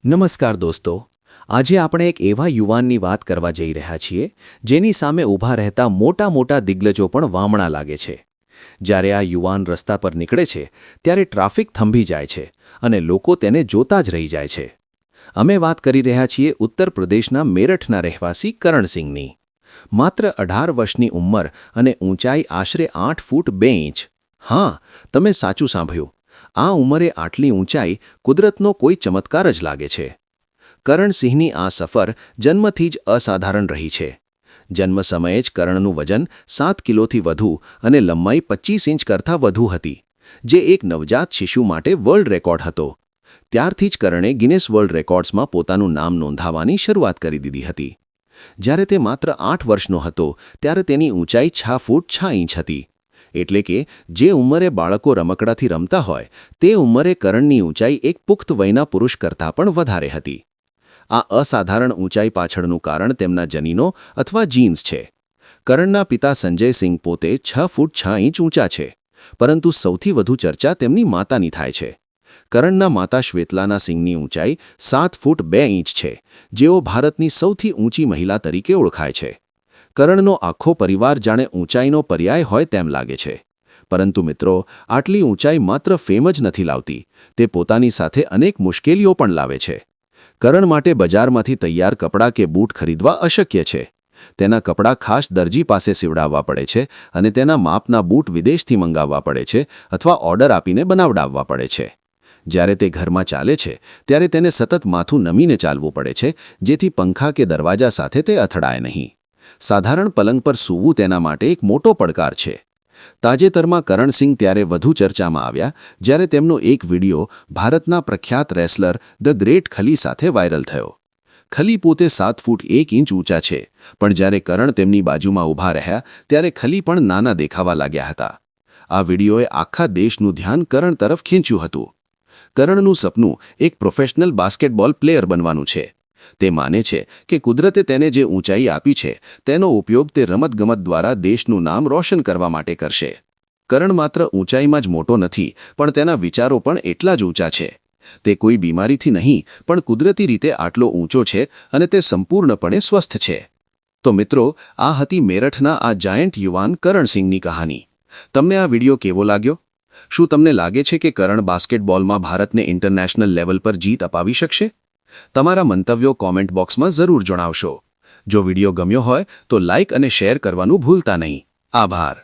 નમસ્કાર દોસ્તો, આજે આપણે એક એવા યુવાનની વાત કરવા જઈ રહ્યા છીએ જેની સામે ઊભા રહેતા મોટા મોટા દિગ્ગજો પણ વામણા લાગે છે. જ્યારે આ યુવાન રસ્તા પર નીકળે છે ત્યારે ટ્રાફિક થંભી જાય છે અને લોકો તેને જોતા જ રહી જાય છે. અમે વાત કરી રહ્યા છીએ ઉત્તર પ્રદેશના મેરઠના રહેવાસી કરણસિંહની. માત્ર 18 વર્ષની ઉંમર અને ઊંચાઈ આશરે 8 ફૂટ 2 ઇંચ. હા, તમે સાચું સાંભળ્યું. આ ઉંમરે આટલી ઊંચાઈ કુદરતનો કોઈ ચમત્કાર જ લાગે છે. કરણસિંહની આ સફર જન્મથી જ અસાધારણ રહી છે. જન્મ સમયે જ કરણનું વજન 7 કિલોથી વધુ અને લંબાઈ 25 ઇંચ કરતાં વધુ હતી, જે એક નવજાત શિશુ માટે વર્લ્ડ રેકોર્ડ હતો. ત્યારથી જ કરણે ગિનેસ વર્લ્ડ રેકોર્ડ્સમાં પોતાનું નામ નોંધાવવાની શરૂઆત કરી દીધી હતી. જ્યારે તે માત્ર 8 વર્ષનો હતો ત્યારે તેની ઊંચાઈ 6 ફૂટ 6 ઇંચ હતી. એટલે કે જે ઉંમરે બાળકો રમકડાથી રમતા હોય તે ઉંમરે કરણની ઊંચાઈ એક પુખ્ત વયના પુરુષ કરતાં પણ વધારે હતી. આ અસાધારણ ઊંચાઈ પાછળનું કારણ તેમના જનીનો અથવા જીન્સ છે. કરણના પિતા સંજય સિંહ પોતે 6 ફૂટ 6 ઇંચ ઊંચા છે, પરંતુ સૌથી વધુ ચર્ચા તેમની માતાની થાય છે. કરણના માતા શ્વેતલાના સિંહની ઊંચાઈ 7 ફૂટ 2 ઇંચ છે, જેઓ ભારતની સૌથી ઊંચી મહિલા તરીકે ઓળખાય છે. કરણનો આખો પરિવાર જાણે ઊંચાઈનો પર્યાય હોય તેમ લાગે છે. પરંતુ મિત્રો, આટલી ઊંચાઈ માત્ર ફેમ જ નથી લાવતી, તે પોતાની સાથે અનેક મુશ્કેલીઓ પણ લાવે છે. કરણ માટે બજારમાંથી તૈયાર કપડાં કે બૂટ ખરીદવા અશક્ય છે. તેના કપડાં ખાસ દરજી પાસે સીવડાવવા પડે છે અને તેના માપના બૂટ વિદેશથી મંગાવવા પડે છે અથવા ઓર્ડર આપીને બનાવડાવવા પડે છે. જ્યારે તે ઘરમાં ચાલે છે ત્યારે તેને સતત માથું નમીને ચાલવું પડે છે, જેથી પંખા કે દરવાજા સાથે તે અથડાય નહીં. સાધારણ પલંગ પર સૂવું તેના માટે એક મોટો પડકાર છે. તાજેતરમાં કરણસિંહ ત્યારે વધુ ચર્ચામાં આવ્યા જ્યારે તેમનો એક વિડિયો ભારતના પ્રખ્યાત રેસલર ધ ગ્રેટ ખલી સાથે વાયરલ થયો. ખલી પોતે 7 ફૂટ 1 ઇંચ ઊંચા છે, પણ જ્યારે કરણ તેમની બાજુમાં ઊભા રહ્યા ત્યારે ખલી પણ નાના દેખાવા લાગ્યા હતા. આ વિડિયોએ આખા દેશનું ધ્યાન કરણ તરફ ખેંચ્યું હતું. કરણનું સપનું એક પ્રોફેશનલ બાસ્કેટબોલ પ્લેયર બનવાનું છે. તે માને છે કે કુદરતે તેને જે ઊંચાઈ આપી છે તેનો ઉપયોગ તે રમતગમત દ્વારા દેશનું નામ રોશન કરવા માટે કરશે. કરણ માત્ર ઊંચાઈમાં જ મોટો નથી, પણ તેના વિચારો પણ એટલા જ ઊંચા છે. તે કોઈ બીમારીથી નહીં, પણ કુદરતી રીતે આટલો ઊંચો છે અને તે સંપૂર્ણપણે સ્વસ્થ છે. તો મિત્રો, આ હતી મેરઠના આ જાયન્ટ યુવાન કરણસિંહની કહાની. તમને આ વિડિયો કેવો લાગ્યો? શું તમને લાગે છે કે કરણ બાસ્કેટબોલમાં ભારતને ઇન્ટરનેશનલ લેવલ પર જીત અપાવી શકશે? તમારા મંતવ્યો કોમેન્ટ બોક્સમાં જરૂર જણાવશો. જો વિડિયો ગમ્યો હોય તો લાઇક અને શેર કરવાનું ભૂલતા નહીં. આભાર.